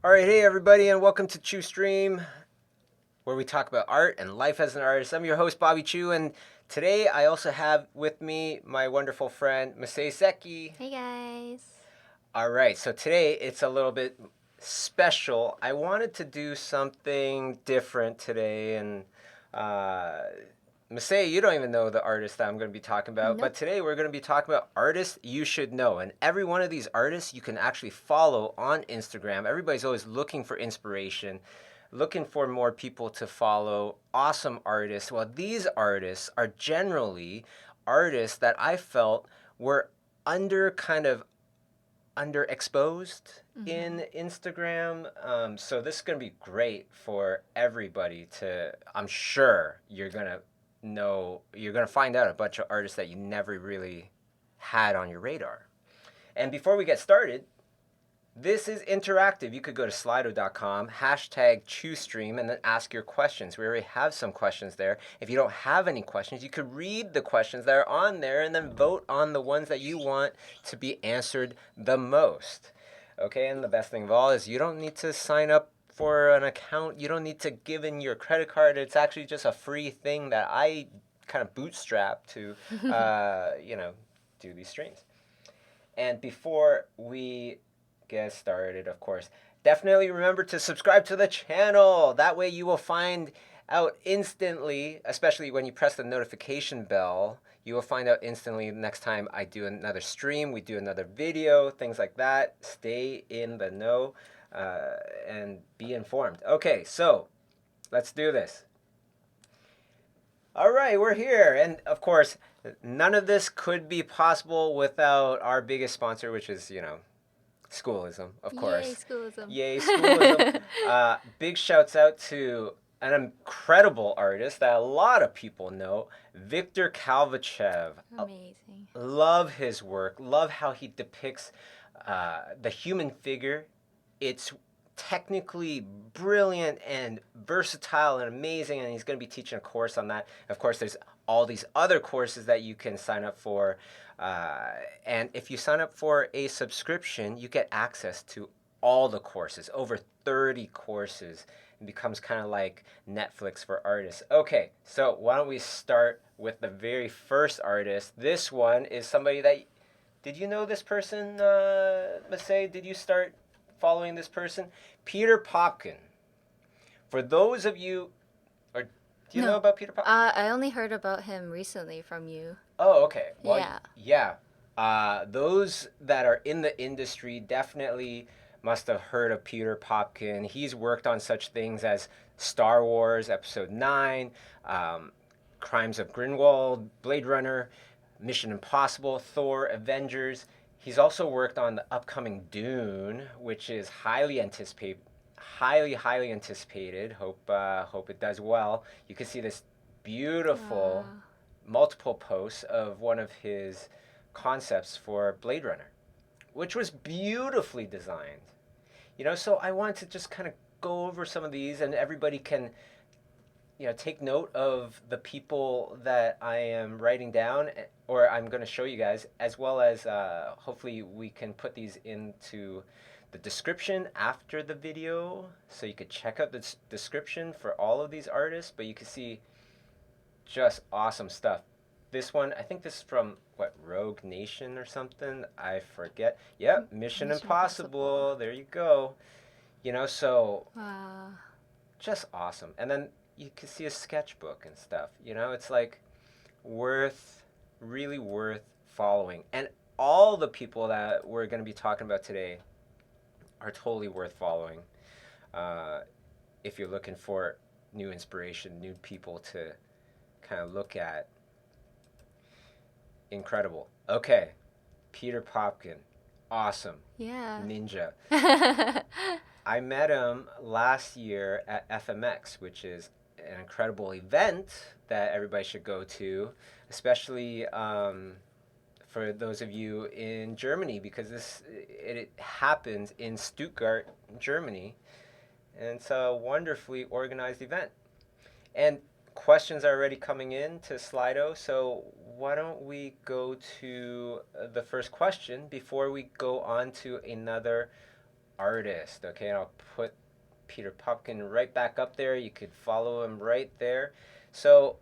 All right, hey everybody, and welcome to ChiuStream, where we talk about art and life as an artist. I'm your host, Bobby Chiu, and today I also have with me my wonderful friend, Masae Seki. Hey guys. All right, so today it's a little bit special. I wanted to do something different today, and uh, Masae, you don't even know the artist that I'm going to be talking about, but Nope. today we're going to be talking about artists you should know. And every one of these artists you can actually follow on Instagram. Everybody's always looking for inspiration, looking for more people to follow, awesome artists. Well, these artists are generally artists that I felt were under kind of underexposed in Instagram. So this is going to be great for everybody to, I'm sure you're going to find out a bunch of artists that you never really had on your radar. And before we get started, this is interactive. You could go to slido.com, hashtag ChiuStream, and then ask your questions. We already have some questions there. If you don't have any questions, you could read the questions that are on there and then vote on the ones that you want to be answered the most. Okay, and the best thing of all is you don't need to sign up for an account. You don't need to give in your credit card. It's actually just a free thing that I kind of bootstrap to, do these streams. And before we get started, of course, definitely remember to subscribe to the channel. That way you will find out instantly, especially when you press the notification bell, you will find out instantly next time I do another stream, we do another video, things like that. Stay in the know and be informed. Okay, so let's do this. All right, we're here. And of course, none of this could be possible without our biggest sponsor, which is, schoolism, of course. Yay, schoolism. Yay, schoolism. Big shouts out to an incredible artist that a lot of people know, Viktor Kalvachev. Amazing. Love his work. Love how he depicts the human figure. It's technically brilliant and versatile and amazing, and he's going to be teaching a course on that. Of course, there's all these other courses that you can sign up for. And if you sign up for a subscription, you get access to all the courses, over 30 courses. It becomes kind of like Netflix for artists. Okay, so why don't we start with the very first artist? This one is somebody that, did you know this person, Masae? Did you start following this person? Peter Popken. For those of you, or do you know No. about Peter Popken? I only heard about him recently from you. Oh, okay. Well, Yeah. yeah. Those that are in the industry definitely must have heard of Peter Popken. He's worked on such things as Star Wars Episode 9, Crimes of Grindelwald, Blade Runner, Mission Impossible, Thor, Avengers. He's also worked on the upcoming Dune, which is highly anticipated. Highly anticipated. Hope it does well. You can see this beautiful multiple posts of one of his concepts for Blade Runner, which was beautifully designed. So I wanted to just kind of go over some of these, and everybody can, take note of the people that I am writing down, or I'm going to show you guys, as well as hopefully we can put these into the description after the video, so you could check out the description for all of these artists, but you can see just awesome stuff. This one, I think this is from, Rogue Nation or something? I forget. Yep, Mission Impossible. There you go. So Wow. just awesome. And then you can see a sketchbook and stuff. It's like really worth following. And all the people that we're going to be talking about today are totally worth following if you're looking for new inspiration, new people to kind of look at. Incredible. Okay, Peter Popken. Awesome. Yeah. Ninja. I met him last year at FMX, which is an incredible event that everybody should go to, especially for those of you in Germany, because it happens in Stuttgart, Germany, and it's a wonderfully organized event. And questions are already coming in to Slido, so why don't we go to the first question before we go on to another artist. Okay, and I'll put Peter Popken right back up there. You could follow him right there. So,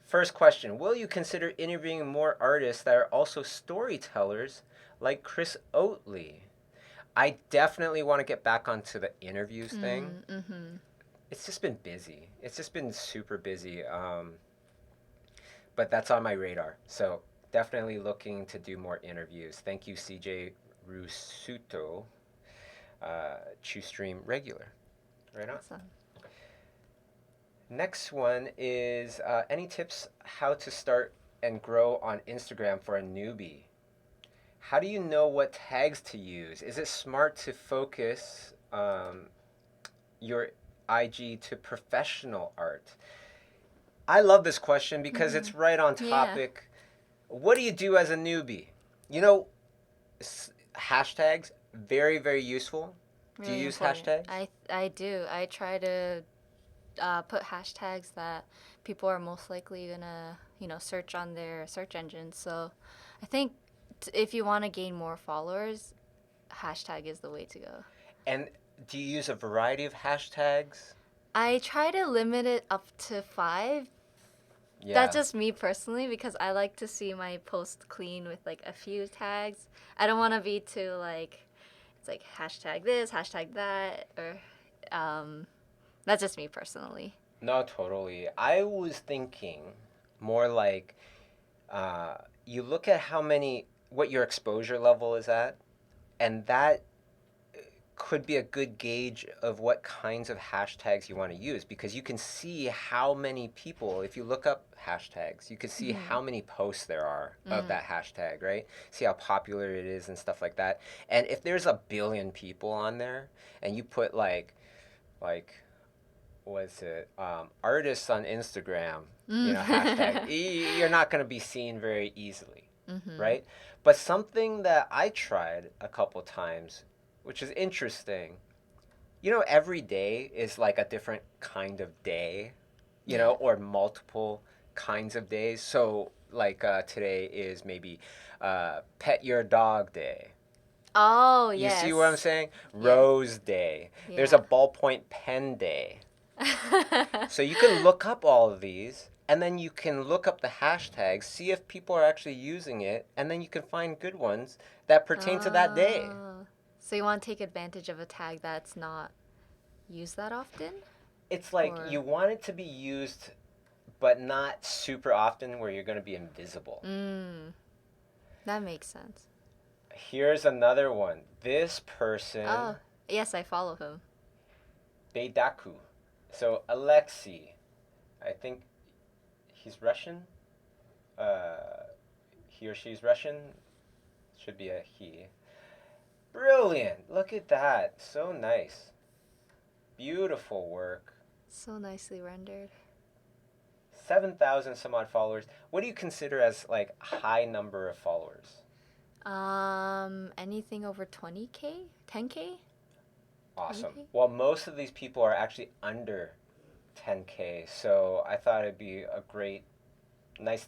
first question, will you consider interviewing more artists that are also storytellers like Chris Oatley? I definitely want to get back onto the interviews thing. Mm-hmm. It's just been busy. It's just been super busy. But that's on my radar. So definitely looking to do more interviews. Thank you, CJ Rusuto, ChiuStream regular. Right on. Awesome. Next one is any tips how to start and grow on Instagram for a newbie? How do you know what tags to use? Is it smart to focus your IG to professional art? I love this question because it's right on topic. Yeah. What do you do as a newbie? You know, hashtags, very, very useful. Really do you use hashtags? I do. I try to put hashtags that people are most likely gonna, search on their search engine. So I think if you want to gain more followers, hashtag is the way to go. And do you use a variety of hashtags? I try to limit it up to 5. Yeah. That's just me personally because I like to see my post clean with like a few tags. I don't want to be too it's like hashtag this, hashtag that, or that's just me personally. No, totally. I was thinking more like you look at what your exposure level is at, and that could be a good gauge of what kinds of hashtags you want to use because you can see how many people, if you look up hashtags, you can see how many posts there are of that hashtag, right? See how popular it is and stuff like that. And if there's 1 billion people on there and you put like what is it, artists on Instagram, hashtag, you're not going to be seen very easily, right? But something that I tried a couple times, which is interesting. Every day is like a different kind of day, or multiple kinds of days. So, like today is maybe Pet Your Dog Day. Oh, yes. You see what I'm saying? Rose Day. Yeah. There's a ballpoint pen day. So you can look up all of these, and then you can look up the hashtags, see if people are actually using it, and then you can find good ones that pertain to that day. So you want to take advantage of a tag that's not used that often? It's like you want it to be used, but not super often where you're going to be invisible. That makes sense. Here's another one. This person... Oh, yes, I follow him. Baydakov. So Aleksey, I think he's Russian. He or she's Russian. Should be a he. Brilliant. Look at that. So nice. Beautiful work. So nicely rendered. 7,000 some odd followers. What do you consider as like high number of followers? Anything over 20K? 10K? Awesome. 20K? Well, most of these people are actually under 10K, so I thought it'd be a great nice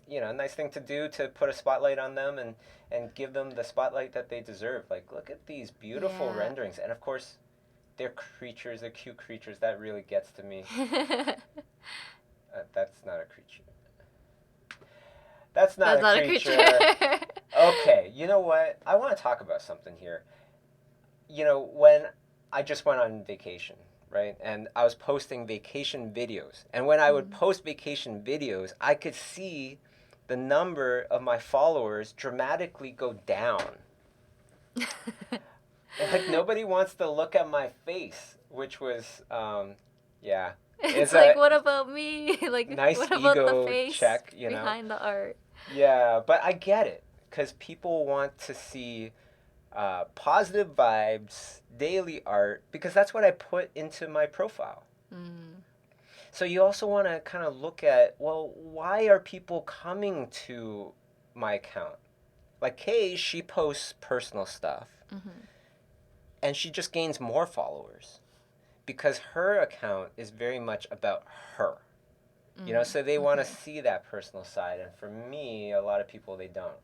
thing to do to put a spotlight on them and give them the spotlight that they deserve. Like, look at these beautiful renderings. And of course, they're creatures, they're cute creatures. That really gets to me. That's not a creature. That's not a creature. Okay, you know what? I want to talk about something here. When I just went on vacation, right? And I was posting vacation videos. And when I would post vacation videos, I could see the number of my followers dramatically go down. Like, nobody wants to look at my face, which was, yeah. It's like, what about me? Like, nice what about ego the face check, behind the art? Yeah, but I get it, because people want to see positive vibes, daily art, because that's what I put into my profile. So you also want to kind of look at, well, why are people coming to my account? Like Kay, she posts personal stuff, and she just gains more followers because her account is very much about her. So they want to see that personal side, and for me, a lot of people, they don't,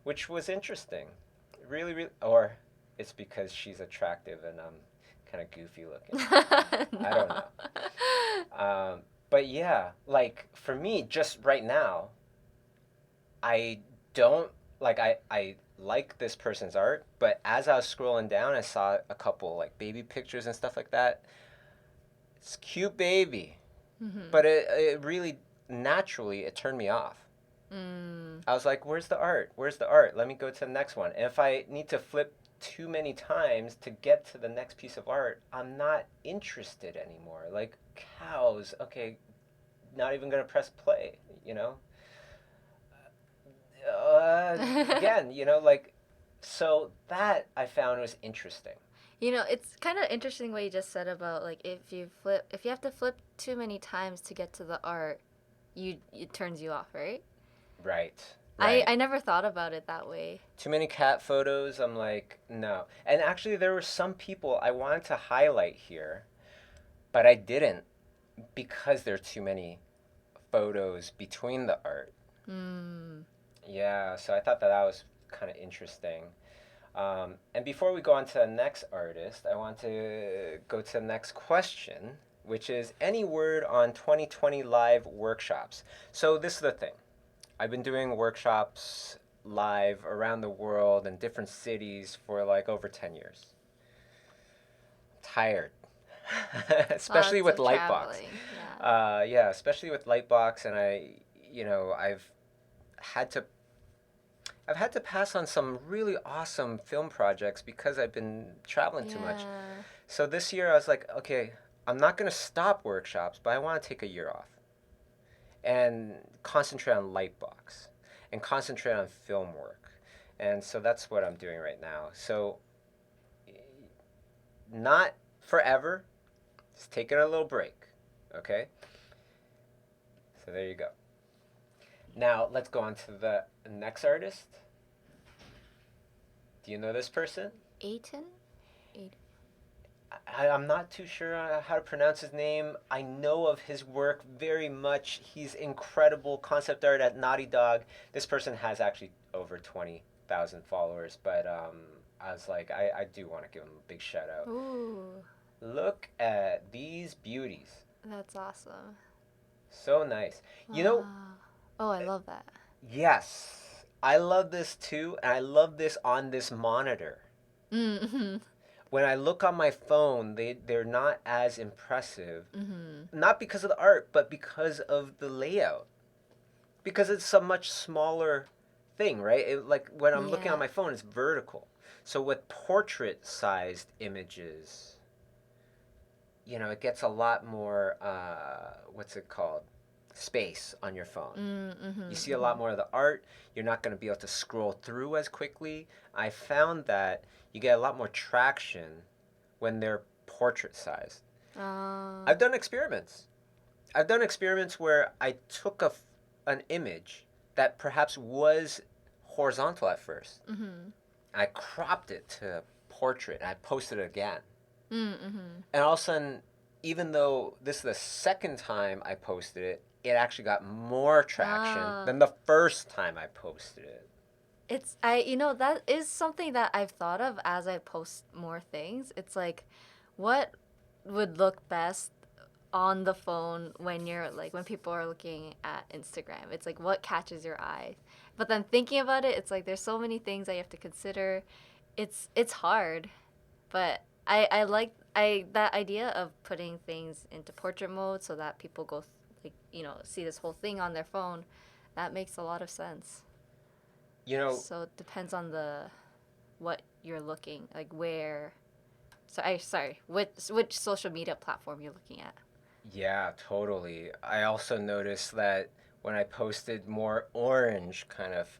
which was interesting. Really, really, or it's because she's attractive and I'm kind of goofy looking. I don't know. But yeah, like for me, just right now, I don't I like this person's art, but as I was scrolling down, I saw a couple like baby pictures and stuff like that. It's cute baby, but it really naturally it turned me off. I was like, where's the art? Where's the art? Let me go to the next one. And if I need to flip too many times to get to the next piece of art, I'm not interested anymore. Like cows, okay, not even gonna press play, you know? Again, you know, like, so that I found was interesting. You know, it's kind of interesting what you just said about like if you have to flip too many times to get to the art, it turns you off, right? Right. I never thought about it that way. Too many cat photos, I'm like, no. And actually, there were some people I wanted to highlight here, but I didn't because there are too many photos between the art. Yeah, so I thought that was kind of interesting. And before we go on to the next artist, I want to go to the next question, which is any word on 2020 live workshops? So this is the thing. I've been doing workshops live around the world in different cities for like over 10 years. I'm tired. Especially with Lightbox. Yeah, especially with Lightbox, and I've had to pass on some really awesome film projects because I've been traveling too much. So this year I was like, okay, I'm not going to stop workshops, but I want to take a year off and concentrate on Lightbox and concentrate on film work. And so that's what I'm doing right now. So not forever, just taking a little break, okay? So there you go. Now, let's go on to the next artist. Do you know this person? Eytan? I'm not too sure how to pronounce his name. I know of his work very much. He's incredible concept art at Naughty Dog. This person has actually over 20,000 followers, but I was like, I do want to give him a big shout out. Ooh. Look at these beauties. That's awesome. So nice. You know... Oh, I love that. Yes. I love this too, and I love this on this monitor. Mm-hmm. When I look on my phone, they're not as impressive. Mm-hmm. Not because of the art, but because of the layout. Because it's a much smaller thing, right? Like when I'm looking on my phone, it's vertical. So with portrait-sized images, you know, it gets a lot more, what's it called? Space on your phone. You see a lot more of the art. You're not going to be able to scroll through as quickly. I found that you get a lot more traction when they're portrait sized. I've done experiments. Where I took an image that perhaps was horizontal at first. I cropped it to portrait and I posted it again. And all of a sudden, even though this is the second time I posted it, it actually got more traction than the first time I posted it. That is something that I've thought of as I post more things. It's like, what would look best on the phone when people are looking at Instagram? It's like, what catches your eye? But then thinking about it, it's like there's so many things I have to consider. It's hard, but I like that idea of putting things into portrait mode so that people go see this whole thing on their phone. That makes a lot of sense. So it depends on what you're looking, like where. Which social media platform you're looking at. Yeah, totally. I also noticed that when I posted more orange kind of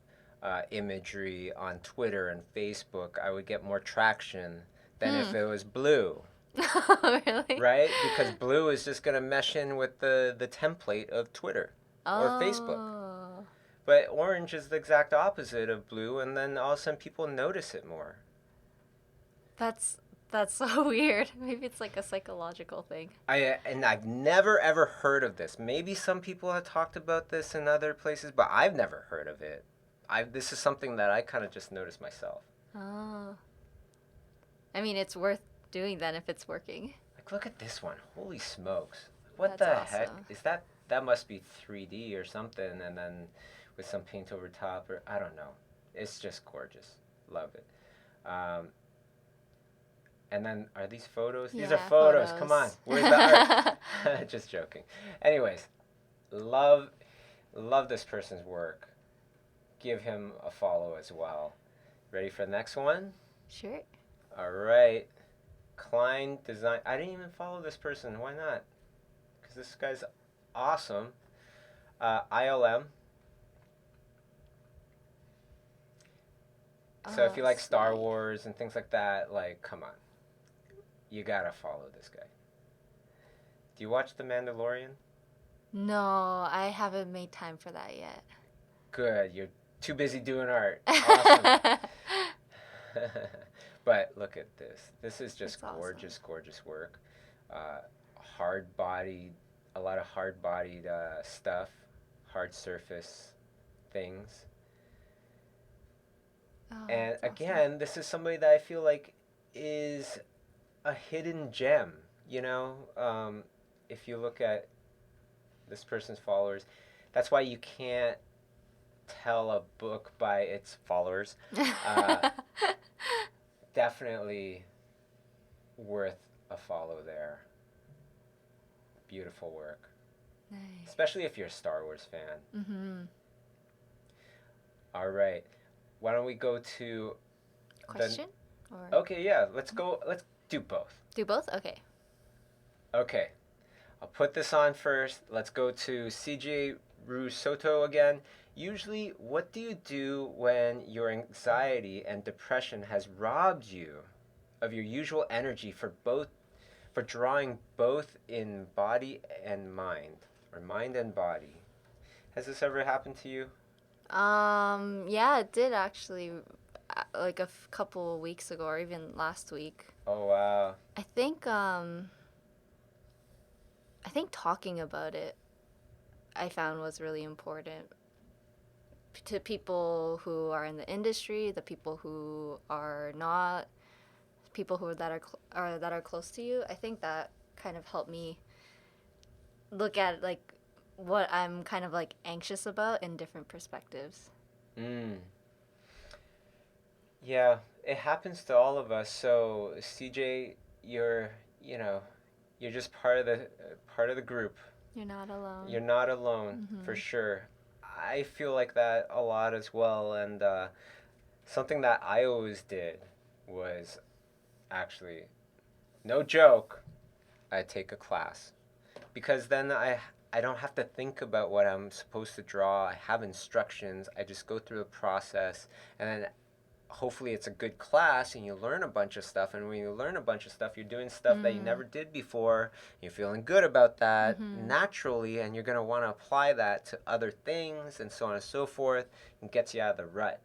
imagery on Twitter and Facebook, I would get more traction than if it was blue. Really? Right? Because blue is just going to mesh in with the template of Twitter or Facebook. But orange is the exact opposite of blue, and then all of a sudden people notice it more. That's so weird. Maybe it's like a psychological thing. I've never ever heard of this. Maybe some people have talked about this in other places, but I've never heard of it. This is something that I kind of just noticed myself. I mean, it's worth doing then if it's working. Like, look at this one. Holy smokes. What That's the heck? awesome. Is that must be 3D or something, and then with some paint over top, or I don't know. It's just gorgeous. Love it. And then, are these photos? These are photos. Come on. Where's the art? Just joking. Anyways, love this person's work. Give him a follow as well. Ready for the next one? Sure. All right. Clyne Design. I didn't even follow this person. Why not? Because this guy's awesome. ILM. So if you like Star Wars and things like that, like, come on. You gotta follow this guy. Do you watch The Mandalorian? No, I haven't made time for that yet. Good. You're too busy doing art. Awesome. But look at this. This is just gorgeous, awesome. Gorgeous work. Hard-bodied, a lot of hard-bodied stuff, hard surface things. Oh, and again, awesome. This is somebody that I feel like is a hidden gem, you know? If you look at this person's followers, that's why you can't tell a book by its followers. Definitely worth a follow there. Beautiful work. Nice. Especially if you're a Star Wars fan. Mm-hmm. All right. Why don't we go to... Question? Okay, yeah. Let's go. Let's do both. Do both? Okay. Okay. I'll put this on first. Let's go to CJ Rusoto again. Usually, what do you do when your anxiety and depression has robbed you of your usual energy for drawing both in body and mind, or mind and body? Has this ever happened to you? Yeah, it did actually, like a couple of weeks ago, or even last week. Oh, wow. I think talking about it, I found was really important to people who are in the industry, the people who are not, people who that are close to you. I think that kind of helped me look at like what I'm kind of like anxious about in different perspectives. Yeah, it happens to all of us. So CJ, you're just part of the group. You're not alone. You're not alone, for sure. I feel like that a lot as well, and something that I always did was actually, no joke, I'd take a class, because then I don't have to think about what I'm supposed to draw. I have instructions. I just go through the process, and then hopefully it's a good class and you learn a bunch of stuff. And when you learn a bunch of stuff, you're doing stuff that you never did before. You're feeling good about that naturally, and you're going to want to apply that to other things and so on and so forth, and gets you out of the rut.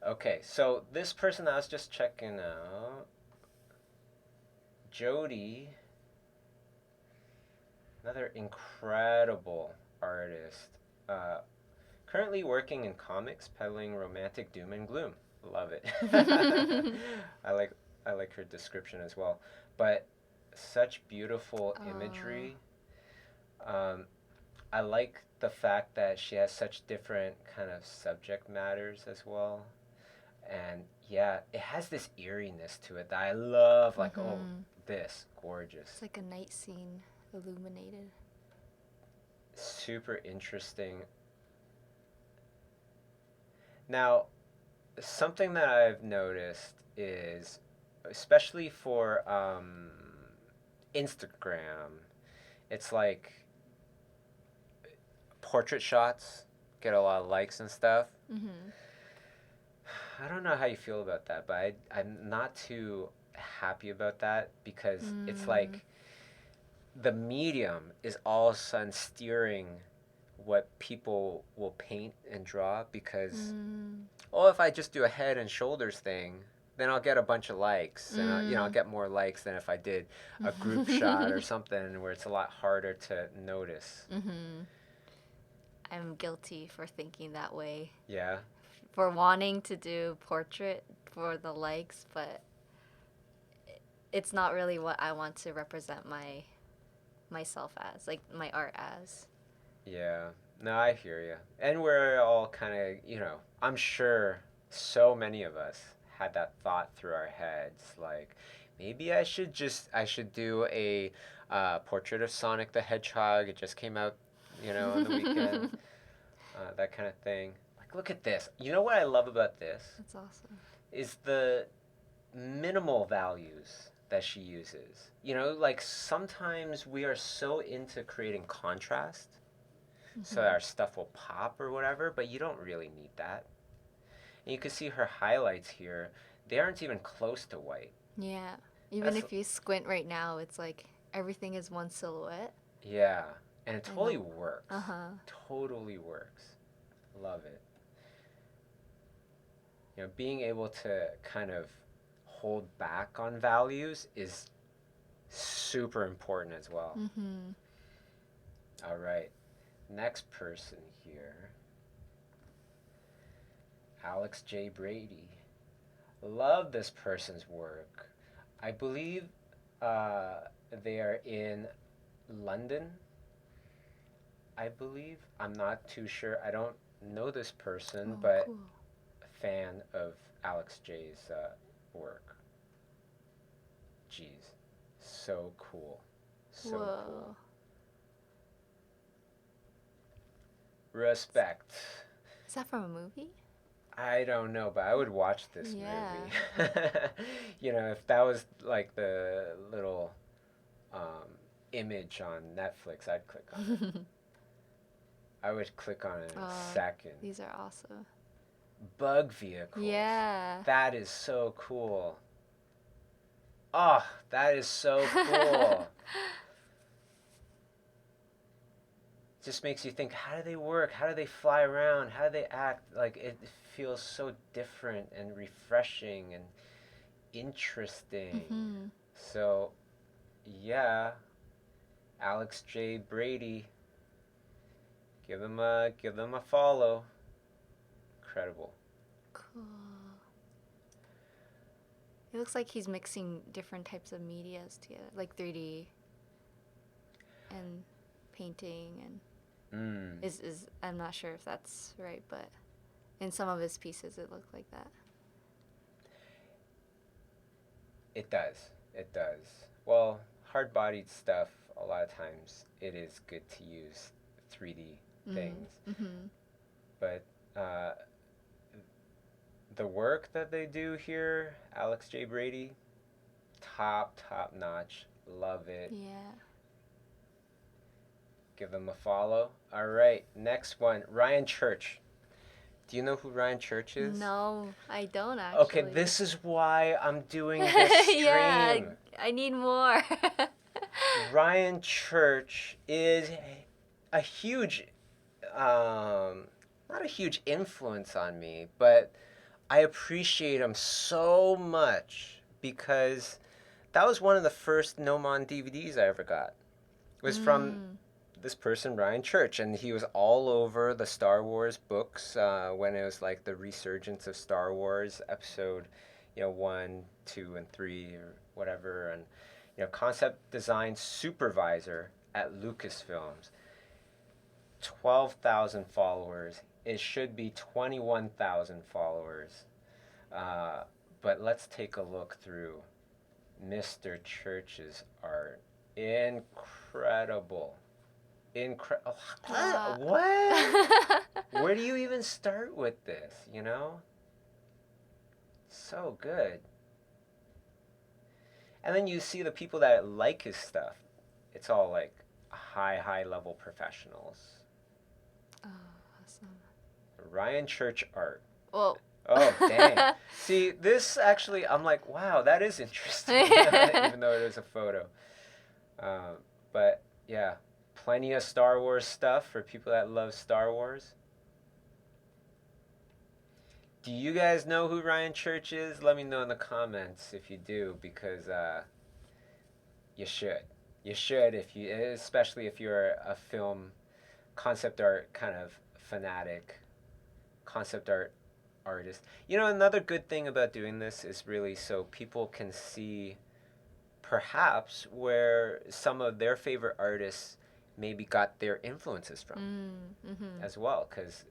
Okay, so this person I was just checking out, Jodie, another incredible artist. Currently working in comics, peddling romantic doom and gloom. Love it. I like her description as well. But such beautiful imagery. I like the fact that she has such different kind of subject matters as well. And yeah, it has this eeriness to it that I love. Like, oh, this, gorgeous. It's like a night scene illuminated. Super interesting. Now, something that I've noticed is, especially for Instagram, it's like portrait shots get a lot of likes and stuff. I don't know how you feel about that, but I'm not too happy about that, because it's like the medium is all of a sudden steering what people will paint and draw, because if I just do a head and shoulders thing, then I'll get a bunch of likes, and I'll get more likes than if I did a group shot or something where it's a lot harder to notice. I'm guilty for thinking that way. Yeah. For wanting to do portrait for the likes, but it's not really what I want to represent myself as, like my art as. Yeah. No, I hear you. And we're all kind of, I'm sure so many of us had that thought through our heads, like maybe I should do a portrait of Sonic the Hedgehog. It just came out, on the weekend. That kind of thing. Like, look at this. You know what I love about this? That's awesome. Is the minimal values that she uses. Like sometimes we are so into creating contrast so our stuff will pop or whatever, but you don't really need that. And you can see her highlights here. They aren't even close to white. Yeah. Even if you squint right now, it's like everything is one silhouette. Yeah. And it totally works. Uh-huh. Totally works. Love it. Being able to kind of hold back on values is super important as well. Mm-hmm. All right. Next person here. Aleksey Brady. Love this person's work. I believe they are in London. I believe. I'm not too sure. I don't know this person, but cool. A fan of Aleksey's work. Jeez. So cool. So cool. Respect. Is that from a movie? I don't know, but I would watch this movie. If that was like the little image on Netflix, I'd click on it. I would click on it in a second. These are awesome. Bug vehicles. Yeah. That is so cool. Oh, that is so cool. Just makes you think, how do they work? How do they fly around? How do they act? Like, it feels so different and refreshing and interesting. Mm-hmm. So, yeah, Aleksey Brady, give them a follow. Incredible. Cool. It looks like he's mixing different types of medias together, like 3D and painting and is I'm not sure if that's right, but in some of his pieces it looked like that. It does. Well, hard-bodied stuff, a lot of times it is good to use 3D things. Mm-hmm. But the work that they do here, Aleksey Brady, top notch. Love it. Yeah. Give them a follow. All right, next one, Ryan Church. Do you know who Ryan Church is? No, I don't actually. Okay, this is why I'm doing this stream. Yeah, I need more. Ryan Church is a huge, not a huge influence on me, but I appreciate him so much because that was one of the first Nomon DVDs I ever got. It was from this person, Ryan Church, and he was all over the Star Wars books when it was like the resurgence of Star Wars, episode 1, 2, and 3 or whatever, and concept design supervisor at Lucasfilms. 12,000 followers. It should be 21,000 followers. But let's take a look through Mr. Church's art. Incredible. What? Where do you even start with this, So good. And then you see the people that like his stuff. It's all like high level professionals. Oh, awesome. Ryan Church art. Well. Oh, dang. See, this actually, I'm like, wow, that is interesting. Even though it is a photo. But, yeah, plenty of Star Wars stuff for people that love Star Wars. Do you guys know who Ryan Church is? Let me know in the comments if you do, because you should. You should, especially if you're a film concept art kind of fanatic, concept art artist. Another good thing about doing this is really so people can see perhaps where some of their favorite artists maybe got their influences from as well, because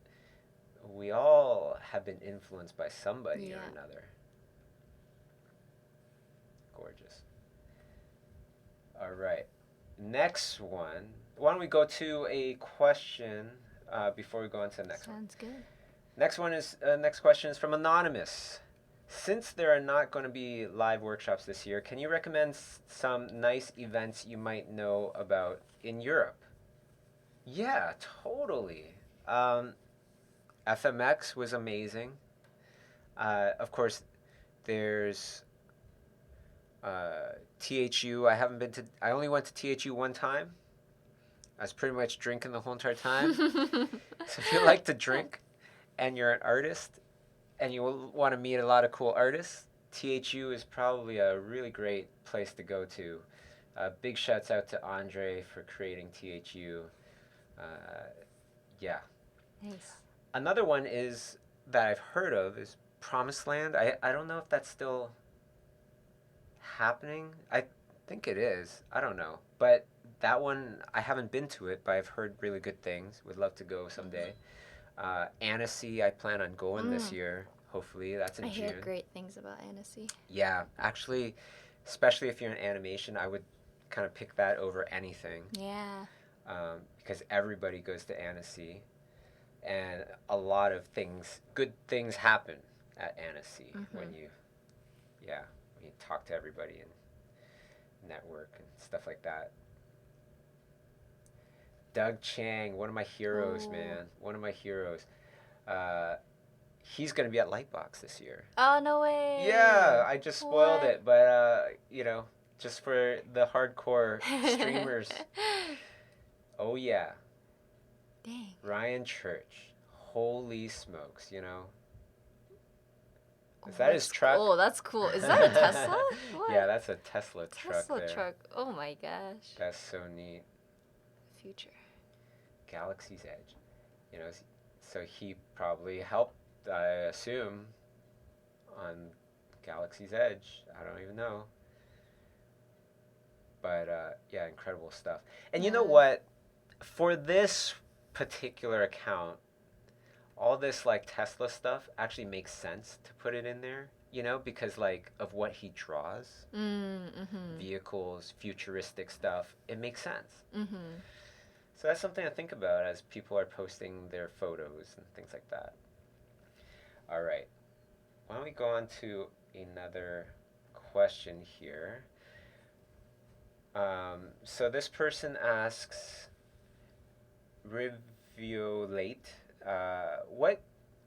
we all have been influenced by somebody or another. Gorgeous. All right. Next one. Why don't we go to a question before we go on to the next one? Sounds good. Next question is from Anonymous. Since there are not going to be live workshops this year, can you recommend some nice events you might know about in Europe? Yeah, totally. FMX was amazing. Of course, there's THU. I only went to THU one time. I was pretty much drinking the whole entire time. So if you like to drink and you're an artist and you want to meet a lot of cool artists, THU is probably a really great place to go to. Big shouts out to Andre for creating THU. Yeah. Nice. Another one is that I've heard of is Promised Land. I don't know if that's still happening. I think it is. I don't know. But that one, I haven't been to it, but I've heard really good things. Would love to go someday. Annecy, I plan on going this year. Hopefully, that's in June. I hear great things about Annecy. Yeah, actually, especially if you're in animation, I would kind of pick that over anything. Yeah. Because everybody goes to Annecy, and a lot of good things happen at Annecy when you talk to everybody and network and stuff like that. Doug Chang, one of my heroes, man. One of my heroes. He's going to be at Lightbox this year. Oh, no way. Yeah, I just spoiled it, but, just for the hardcore streamers. Oh, yeah. Dang. Ryan Church. Holy smokes, Is that his truck? Oh, that's cool. Is that a Tesla? What? Yeah, that's a Tesla truck Tesla there. truck. Oh, my gosh. That's so neat. Future. Galaxy's Edge. So he probably helped, I assume, on Galaxy's Edge. I don't even know. But, yeah, incredible stuff. And you know what? For this particular account, all this, Tesla stuff actually makes sense to put it in there, because, of what he draws. Vehicles, futuristic stuff. It makes sense. So that's something to think about as people are posting their photos and things like that. All right. Why don't we go on to another question here? So this person asks, Riviolate, what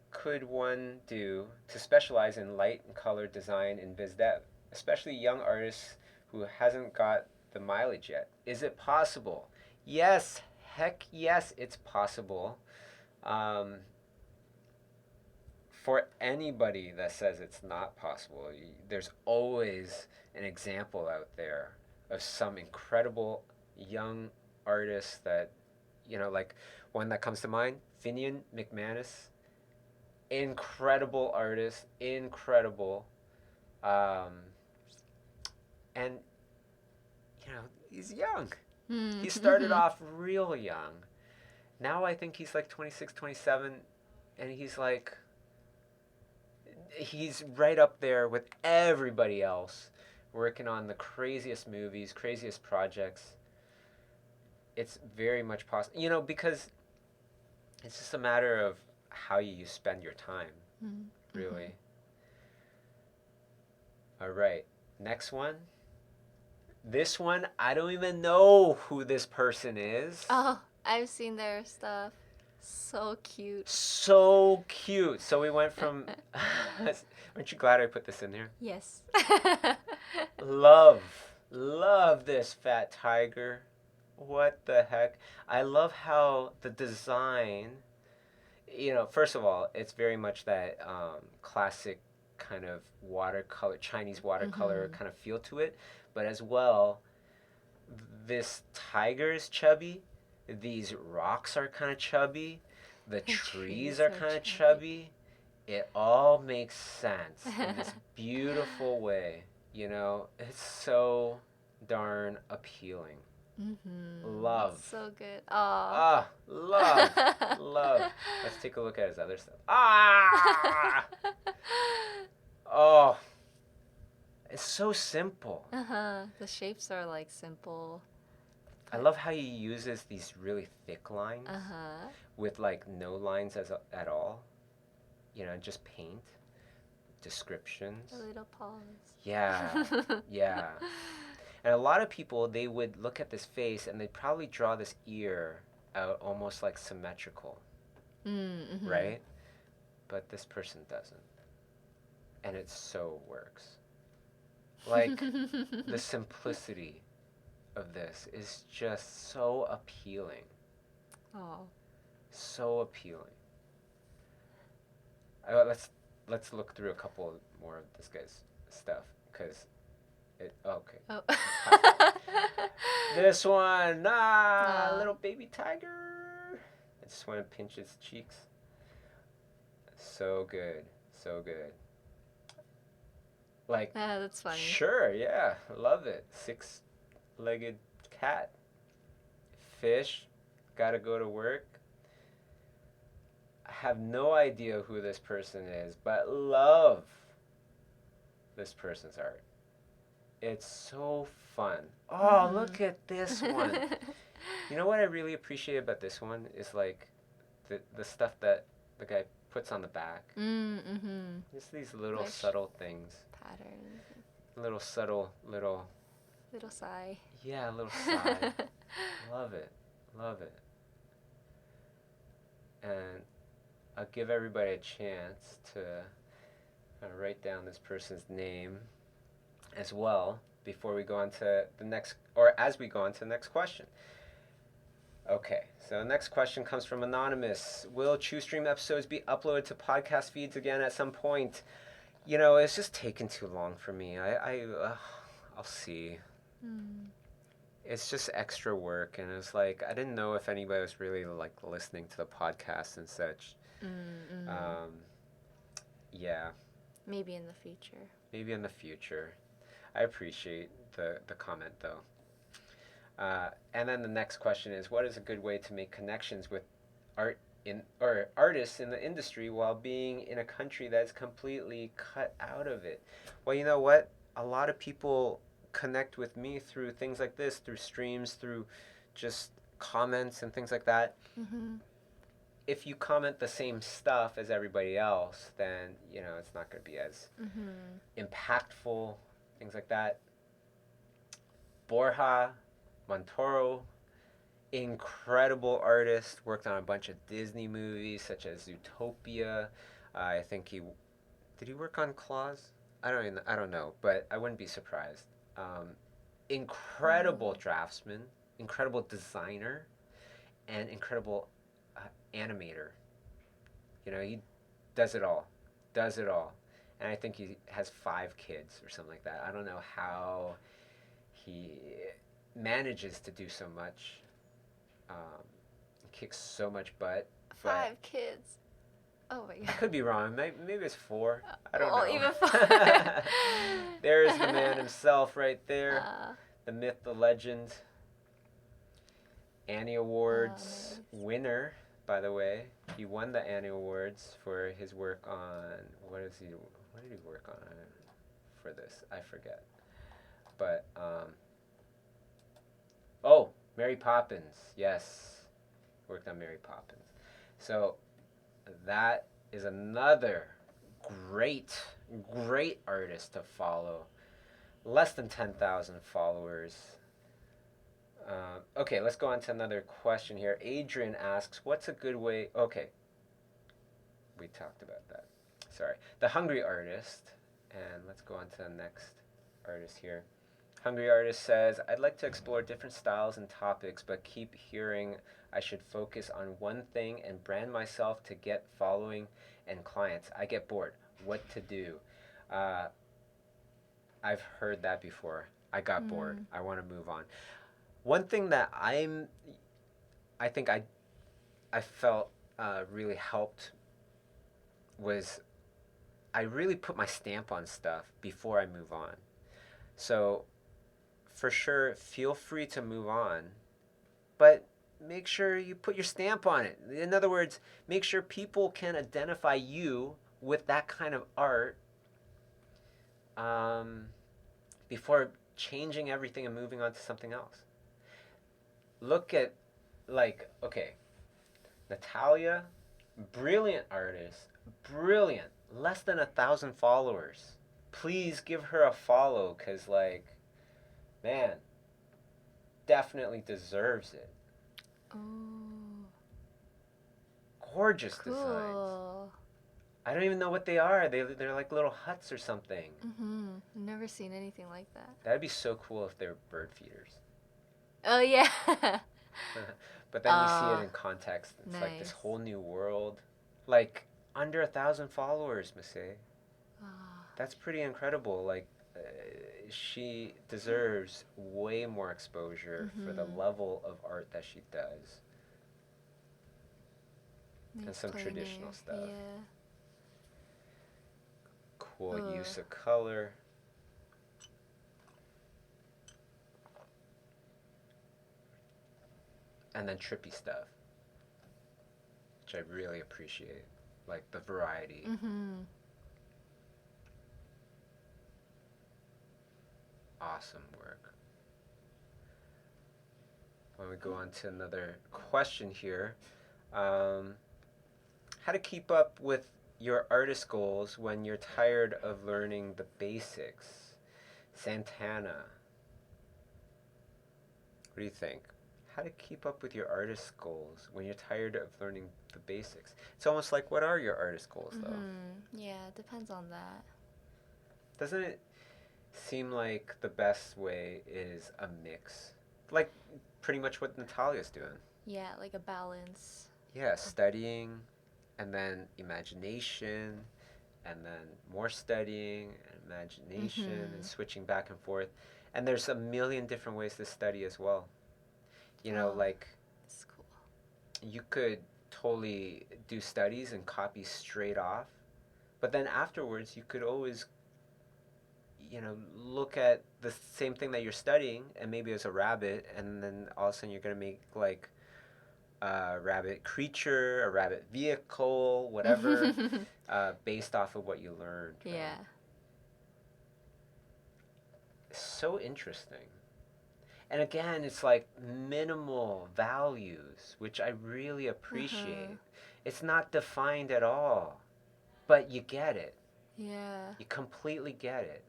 could one do to specialize in light and color design in BizDev, especially young artists who hasn't got the mileage yet? Is it possible? Yes. Heck yes, it's possible. For anybody that says it's not possible, there's always an example out there of some incredible young artists that, one that comes to mind, Finian McManus. Incredible artist, incredible. And, he's young. He started off real young. Now I think he's 26, 27, and he's right up there with everybody else, working on the craziest movies, craziest projects. It's very much possible, because it's just a matter of how you spend your time, really. All right, next one. This one, I don't even know who this person is. Oh, I've seen their stuff. So cute. So cute. So we went from... Aren't you glad I put this in there? Yes. Love this fat tiger. What the heck? I love how the design... first of all, it's very much that classic kind of watercolor, Chinese watercolor kind of feel to it. But as well, this tiger is chubby. These rocks are kind of chubby. The trees are kind of chubby. It all makes sense in this beautiful way. It's so darn appealing. Love. That's so good. Love. Love. Let's take a look at his other stuff. Ah! Oh. It's so simple. The shapes are like simple. I love how he uses these really thick lines with like no lines at all. You know, just paint, descriptions. A little pause. Yeah, yeah. And a lot of people, they would look at this face and they'd probably draw this ear out almost like symmetrical, right? But this person doesn't. And it so works. Like, the simplicity of this is just so appealing. Oh. So appealing. Let's look through a couple more of this guy's stuff, because okay. Oh. This one, little baby tiger. I just want to pinch his cheeks. So good, so good. Like, that's funny. Sure, yeah, love it. 6-legged cat. Fish, gotta go to work. I have no idea who this person is, but love this person's art. It's so fun. Oh, look at this one. You know what I really appreciate about this one is like the stuff that the guy puts on the back. Just these little subtle things. Patterns. Little subtle, little sigh. Yeah, a little sigh. Love it. Love it. And I'll give everybody a chance to write down this person's name as well before we go on to the next, or as we go on to the next question. Okay, so the next question comes from Anonymous. Will ChiuStream episodes be uploaded to podcast feeds again at some point? You know, it's just taken too long for me. I'll see. It's just extra work, and it's like I didn't know if anybody was really like listening to the podcast and such. Yeah. Maybe in the future. Maybe in the future. I appreciate the comment though. And then the next question is, what is a good way to make connections with artists in the industry while being in a country that's completely cut out of it? Well, you know what? A lot of people connect with me through things like this, through streams, through just comments and things like that. If you comment the same stuff as everybody else, then, you know, it's not going to be as impactful, things like that. Borja Montoro, incredible artist, worked on a bunch of Disney movies such as Zootopia. I think did he work on Claws? I don't know, but I wouldn't be surprised. Incredible draftsman, incredible designer, and incredible animator. You know, he does it all. And I think he has 5 kids or something like that. I don't know how he manages to do so much. Kicks so much butt. 5 kids. Oh my god. I could be wrong. Maybe it's 4. I don't know. Even 4. There's the man himself right there. The myth, the legend. Annie Awards winner, by the way. He won the Annie Awards for his work on... What did he work on for this? I forget. But, Mary Poppins. Yes. Worked on Mary Poppins. So, that is another great artist to follow. Less than 10,000 followers. Okay, let's go on to another question here. Adrian asks, what's a good way... Okay. We talked about that. Sorry. The Hungry Artist. And let's go on to the next artist here. Hungry Artist says, I'd like to explore different styles and topics, but keep hearing I should focus on one thing and brand myself to get following and clients. I get bored. What to do? I've heard that before. I got bored. I want to move on. One thing that I think I felt really helped was I really put my stamp on stuff before I move on. So for sure, feel free to move on. But make sure you put your stamp on it. In other words, make sure people can identify you with that kind of art before changing everything and moving on to something else. Look at, like, okay, Natalia, brilliant artist, brilliant, less than 1,000 followers. Please give her a follow, because, like, man, definitely deserves it. Oh. Gorgeous Cool. designs. I don't even know what they are. They're like little huts or something. Never seen anything like that. That'd be so cool if they were bird feeders. Oh, yeah. But then you see it in context. It's like this nice. whole new world. Like, under 1,000 followers, Masae. That's pretty incredible. Like, she deserves way more exposure for the level of art that she does. Nice and some traditional stuff. Yeah. Cool use of color. And then trippy stuff, which I really appreciate. Like the variety. Awesome work. When we go on to another question here, how to keep up with your artist goals when you're tired of learning the basics? Santana. What do you think? How to keep up with your artist goals when you're tired of learning the basics? It's almost like, what are your artist goals, though? Yeah, it depends on that. Doesn't it seem like the best way is a mix? Like pretty much what Natalia's doing. Yeah, like a balance. Yeah, studying, and then imagination, and then more studying, and imagination, and switching back and forth. And there's a million different ways to study as well. You know, like, that's cool. You could totally do studies and copy straight off, but then afterwards you could always, look at the same thing that you're studying and maybe as a rabbit, and then all of a sudden you're going to make, like, a rabbit creature, a rabbit vehicle, whatever, based off of what you learned. Right? Yeah. So interesting. And again, it's like minimal values, which I really appreciate. It's not defined at all, but you get it. Yeah. You completely get it.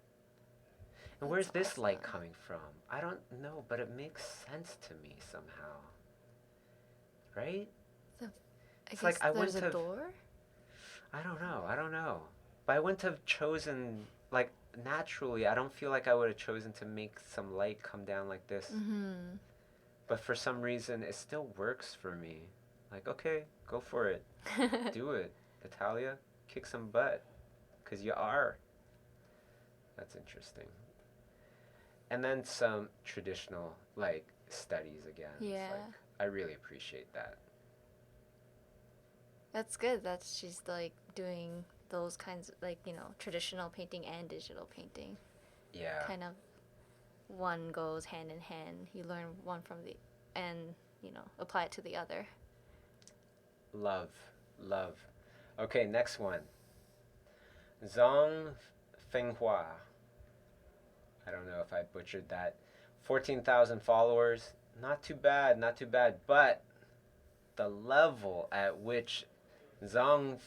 And where's this light coming from? I don't know, but it makes sense to me somehow. Right? It's like I wouldn't have. Door? I don't know. But I wouldn't have chosen, like, naturally, I don't feel like I would have chosen to make some light come down like this. But for some reason, it still works for me. Like, okay, go for it. Do it. Natalia, kick some butt. Because you are. That's interesting. And then some traditional, like, studies again. Yeah. Like, I really appreciate that. That's good that she's, like, doing those kinds of, like, traditional painting and digital painting. Yeah. Kind of one goes hand in hand. You learn one from the, and, apply it to the other. Love. Okay, next one. Zhong Fenghua. I don't know if I butchered that. 14,000 followers. Not too bad. But the level at which Zhong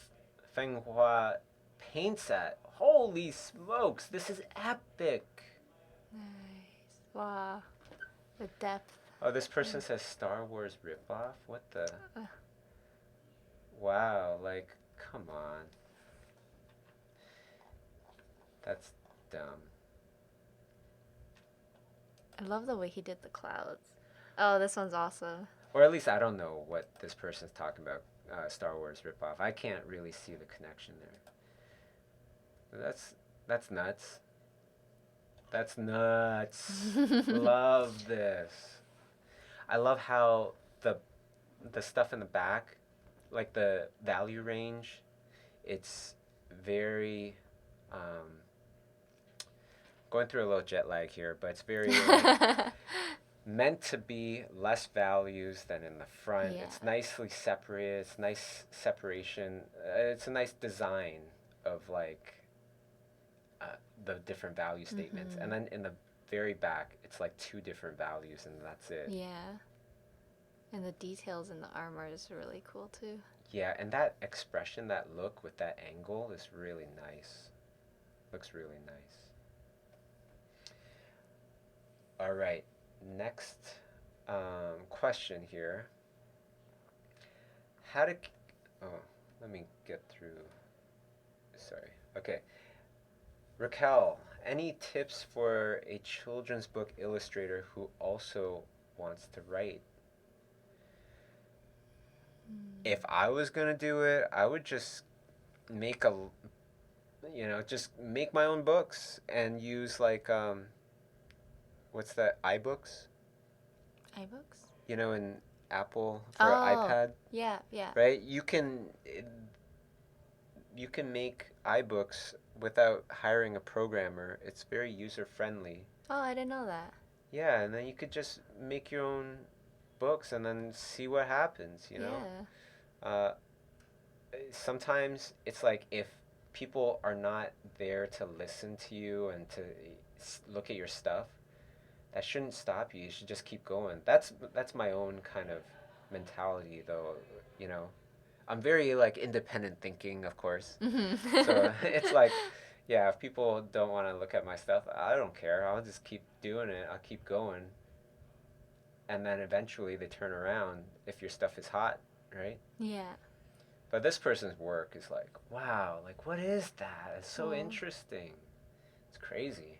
Fenghua paints at, holy smokes, this is epic. Nice. Wow. The depth. Oh, this person says Star Wars ripoff? What the? Wow, like, come on. That's dumb. I love the way he did the clouds. Oh, this one's awesome. Or at least I don't know what this person's talking about, Star Wars ripoff. I can't really see the connection there. That's nuts. That's nuts. Love this. I love how the stuff in the back, like the value range, it's very Going through a little jet lag here, but it's very meant to be less values than in the front. Yeah. It's nicely separated. It's nice separation. It's a nice design of like the different value statements. And then in the very back, it's like 2 different values, and that's it. Yeah. And the details in the armor is really cool too. Yeah, and that expression, that look with that angle is really nice. Looks really nice. All right, next question here. Let me get through. Sorry. Okay. Raquel, any tips for a children's book illustrator who also wants to write? If I was gonna do it, I would just make just make my own books and use like what's that, iBooks? iBooks? In Apple for iPad. Yeah. Right? You can make iBooks without hiring a programmer. It's very user friendly. Oh, I didn't know that. Yeah, and then you could just make your own books and then see what happens, Yeah. Sometimes it's like if people are not there to listen to you and to look at your stuff, that shouldn't stop you. You should just keep going. That's my own kind of mentality, though. I'm very like independent thinking, of course. So it's like, yeah, if people don't want to look at my stuff, I don't care. I'll just keep doing it. I'll keep going. And then eventually they turn around if your stuff is hot, right? Yeah. But this person's work is like, wow, like what is that? It's so Cool. interesting. It's crazy.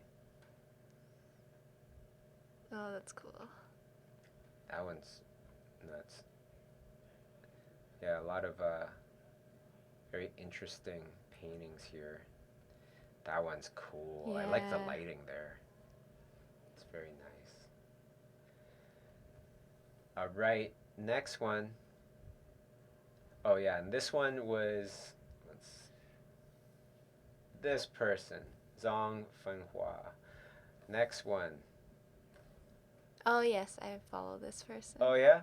Oh, that's cool. That one's nuts. Yeah, a lot of very interesting paintings here. That one's cool. Yeah. I like the lighting there. It's very nice. All right, next one. Oh yeah, and this one was this person, Zhong Fenghua. Next one. Oh yes, I follow this person. Oh yeah?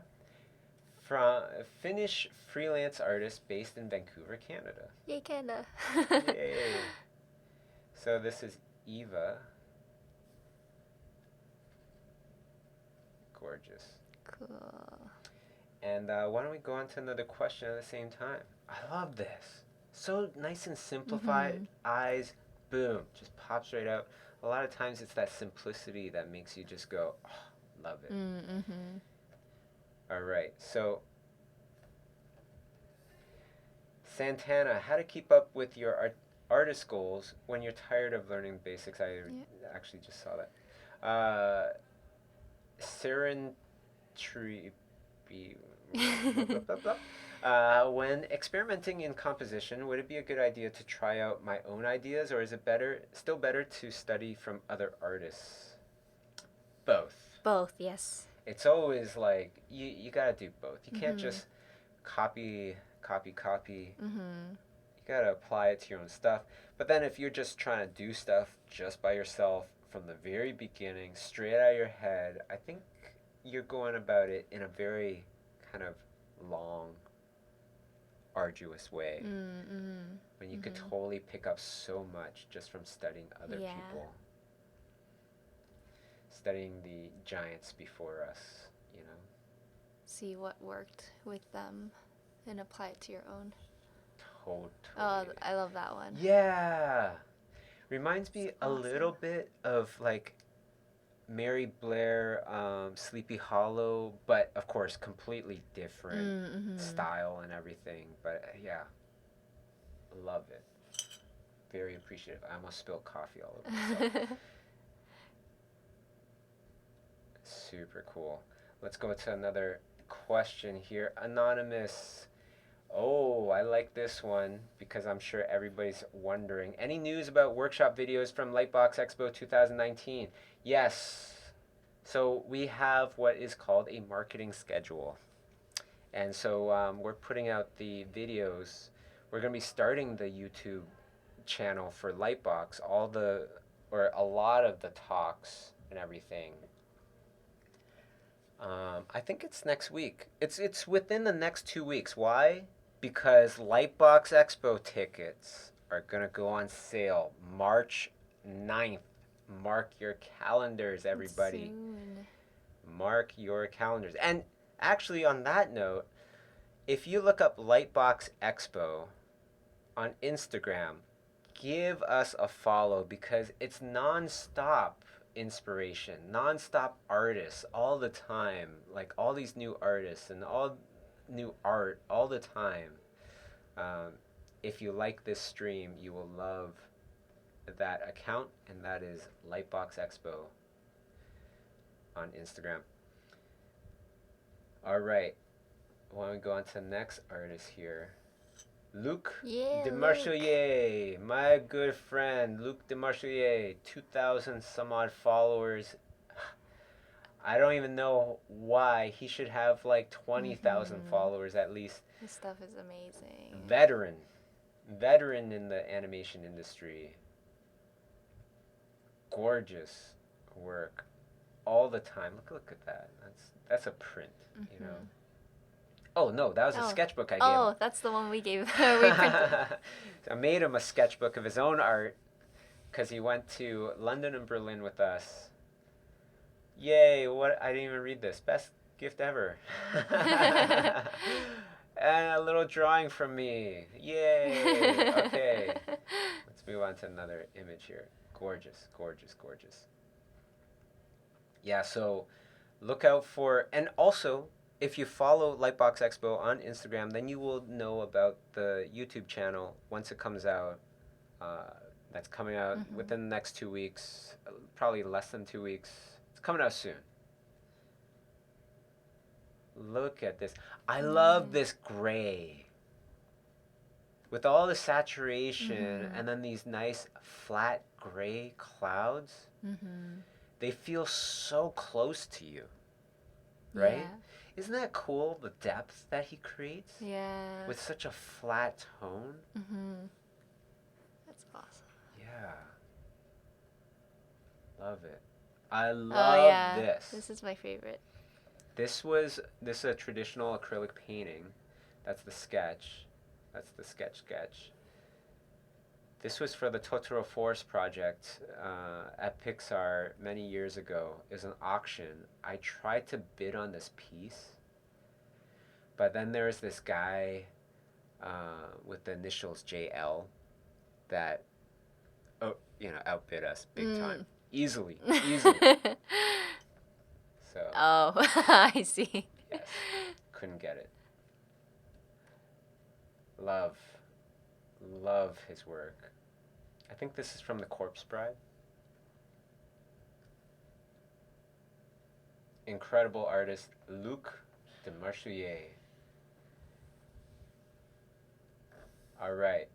From a Finnish freelance artist based in Vancouver, Canada. Yay, Canada. Yay. So this is Eva. Gorgeous. Cool. And why don't we go on to another question at the same time? I love this. So nice and simplified. Eyes, boom, just pops right out. A lot of times it's that simplicity that makes you just go, oh, love it. All right, so Santana, how to keep up with your artist goals when you're tired of learning basics. I actually just saw that. When experimenting in composition, would it be a good idea to try out my own ideas, or is it still better to study from other artists? Both. Both, yes. It's always like you gotta do both. You can't just copy. You gotta apply it to your own stuff. But then if you're just trying to do stuff just by yourself from the very beginning, straight out of your head, I think you're going about it in a very kind of long, arduous way. When you could totally pick up so much just from studying other people. Studying the giants before us, See what worked with them and apply it to your own. Totally. Oh, I love that one. Yeah. Reminds me It's a awesome. little bit of like Mary Blair, Sleepy Hollow, but of course completely different style and everything. But yeah, love it. Very appreciative. I almost spilled coffee all over myself. Super cool. Let's go to another question here. Anonymous. Oh, I like this one because I'm sure everybody's wondering. Any news about workshop videos from Lightbox Expo 2019? Yes. So we have what is called a marketing schedule. And so we're putting out the videos. We're going to be starting the YouTube channel for Lightbox. or a lot of the talks and everything. I think it's next week. It's within the next 2 weeks. Why? Because Lightbox Expo tickets are gonna go on sale March 9th. Mark your calendars, everybody. Soon. Mark your calendars. And actually, on that note, if you look up Lightbox Expo on Instagram, give us a follow because it's non-stop inspiration, non-stop artists all the time, like all these new artists and all new art all the time. If you like this stream, you will love that account, and that is Lightbox Expo on Instagram. All right, why don't we go on to the next artist here? Luc Desmarchelier, my good friend, Luc Desmarchelier, 2,000 some odd followers. I don't even know why. He should have like 20,000 followers at least. His stuff is amazing. Veteran in the animation industry. Gorgeous work all the time. Look at that. That's a print, you know. Oh no, that was a sketchbook I gave him. Oh, that's the one we gave. We printed. I made him a sketchbook of his own art because he went to London and Berlin with us. Yay! What? I didn't even read this. Best gift ever. And a little drawing from me. Yay! Okay. Let's move on to another image here. Gorgeous, gorgeous, gorgeous. Yeah, so look out for, and also, if you follow Lightbox Expo on Instagram, then you will know about the YouTube channel once it comes out. That's coming out within the next 2 weeks, probably less than 2 weeks. It's coming out soon. Look at this. I love this gray. With all the saturation and then these nice flat gray clouds, they feel so close to you, right? Yeah. Isn't that cool, the depth that he creates? Yeah. With such a flat tone? That's awesome. Yeah. Love it. I love this. This is my favorite. This is a traditional acrylic painting. That's the sketch. That's the sketch. This was for the Totoro Forest project at Pixar many years ago. It was an auction. I tried to bid on this piece, but then there was this guy with the initials JL that outbid us big time. Easily. So. Oh, I see. Yes. Couldn't get it. Love his work. I think this is from The Corpse Bride. Incredible artist, Luc Desmarchelier. All right.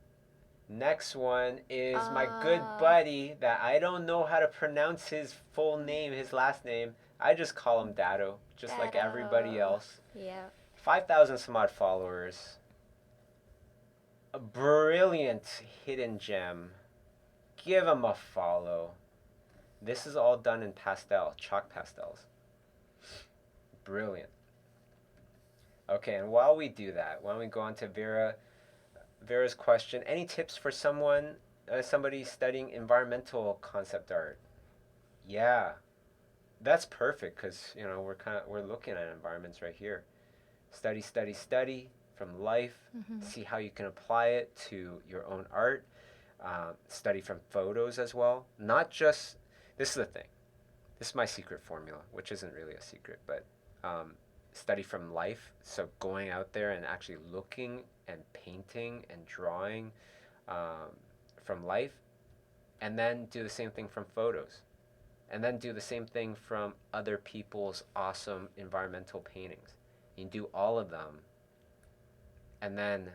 Next one is my good buddy that I don't know how to pronounce his full name, his last name. I just call him Dado, just like everybody else. Yeah. 5,000 some odd followers. A brilliant hidden gem. Give him a follow. This is all done in pastel, chalk pastels. Brilliant. Okay, and while we do that, why don't we go on to Vera's question. Any tips for somebody studying environmental concept art? Yeah. That's perfect because, we're looking at environments right here. Study from life. See how you can apply it to your own art. Study from photos as well. Not just, this is the thing. This is my secret formula, which isn't really a secret, but study from life. So going out there and actually looking and painting and drawing from life. And then do the same thing from photos. And then do the same thing from other people's awesome environmental paintings. You can do all of them and then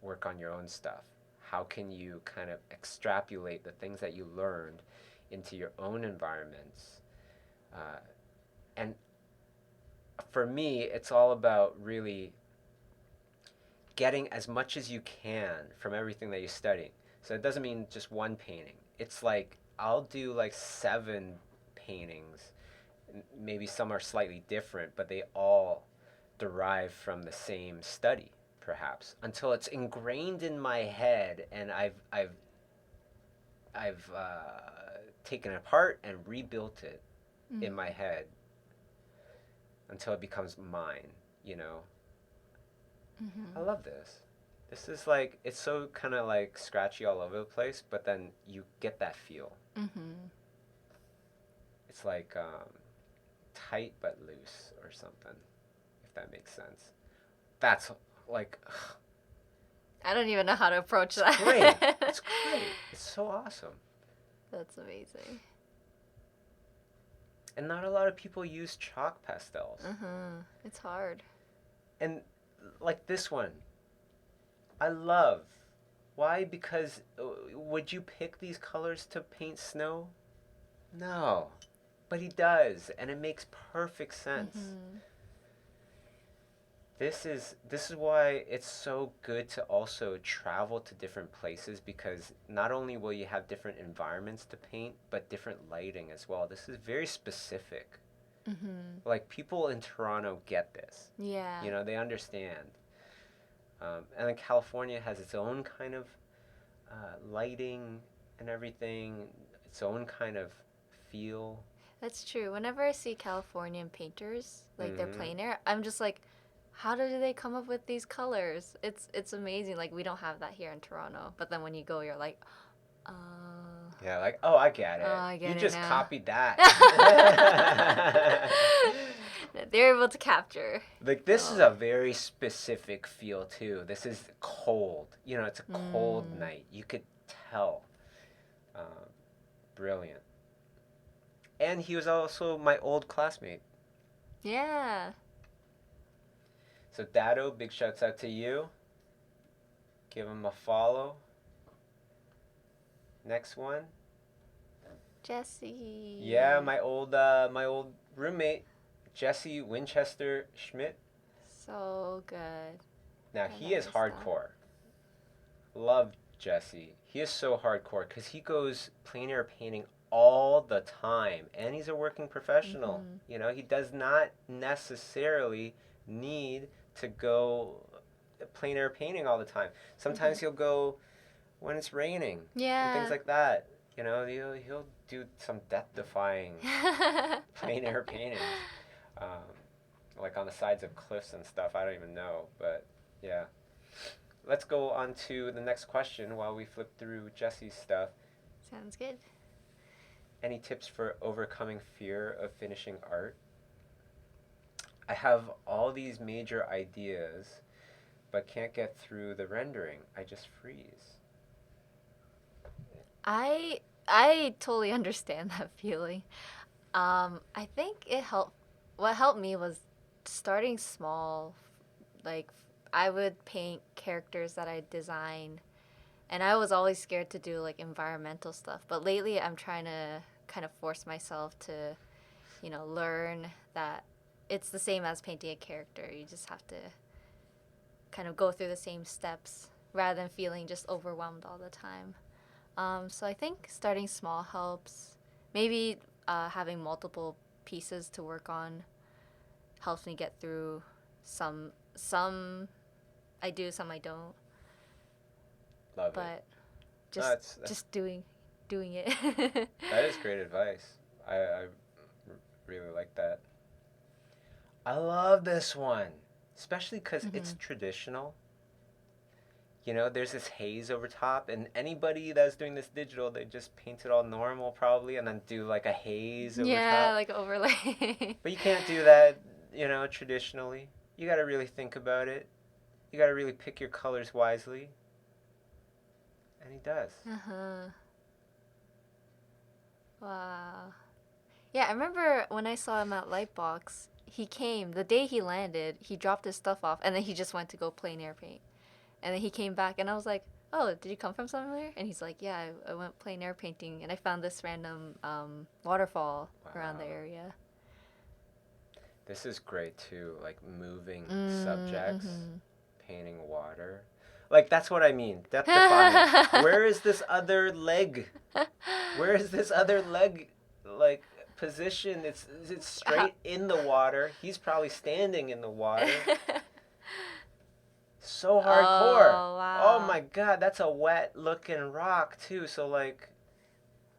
work on your own stuff. How can you kind of extrapolate the things that you learned into your own environments? And for me, it's all about really getting as much as you can from everything that you study. So it doesn't mean just one painting. It's like I'll do like 7 paintings. Maybe some are slightly different, but they all derive from the same study, perhaps, until it's ingrained in my head, and I've taken it apart and rebuilt it in my head until it becomes mine. You know. I love this. This is like, it's so kind of like scratchy all over the place, but then you get that feel. It's like tight but loose or something, if that makes sense. That's like, I don't even know how to approach that. great. It's great. It's so awesome. That's amazing. And not a lot of people use chalk pastels. It's hard. And like this one, I love. Why? Because would you pick these colors to paint snow? No. But he does, and it makes perfect sense. This is why it's so good to also travel to different places, because not only will you have different environments to paint, but different lighting as well. This is very specific. Like, people in Toronto get this. Yeah. You know, they understand. And then California has its own kind of lighting and everything, its own kind of feel. That's true. Whenever I see Californian painters, like their plein air, I'm just like, how do they come up with these colors? It's amazing. Like, we don't have that here in Toronto. But then when you go, you're like, yeah, like, oh, I get it. I get you it just now. copied that. They're able to capture. Like, this is a very specific feel, too. This is cold. You know, it's a cold night. You could tell. Brilliant. And he was also my old classmate. Yeah. So, Dado, big shouts out to you. Give him a follow. Next one. Jesse. Yeah, my old roommate, Jesse Winchester Schmidt. So good. Now, he is hardcore. Love Jesse. He is so hardcore because he goes plein air painting all the time, and he's a working professional. You know, he does not necessarily need to go plein air painting all the time. Sometimes he'll go when it's raining. Yeah. And things like that. You know, he'll do some death-defying plein air paintings. Like on the sides of cliffs and stuff. I don't even know, but yeah. Let's go on to the next question while we flip through Jesse's stuff. Sounds good. Any tips for overcoming fear of finishing art? I have all these major ideas, but can't get through the rendering. I just freeze. I totally understand that feeling. I think what helped me was starting small. Like, I would paint characters that I design, and I was always scared to do like environmental stuff. But lately, I'm trying to kind of force myself to, learn that it's the same as painting a character. You just have to kind of go through the same steps rather than feeling just overwhelmed all the time. So I think starting small helps. Maybe having multiple pieces to work on helps me get through some I do, some I don't. Love but it. Just doing it. That is great advice. I really like that. I love this one, especially because it's traditional. You know, there's this haze over top, and anybody that's doing this digital, they just paint it all normal probably, and then do like a haze over top. Yeah, like overlay. But you can't do that, traditionally. You got to really think about it. You got to really pick your colors wisely. And he does. Wow. Yeah, I remember when I saw him at Lightbox, he came, the day he landed, he dropped his stuff off, and then he just went to go plein air paint. And then he came back, and I was like, oh, did you come from somewhere? And he's like, yeah, I went plein air painting, and I found this random waterfall around the area. This is great, too, like moving subjects, painting water. Like, that's what I mean, death-defying. Where is this other leg? Where is this other leg, like, position? It's straight in the water. He's probably standing in the water. So hardcore. Oh, wow. Oh my god, that's a wet looking rock too. So like,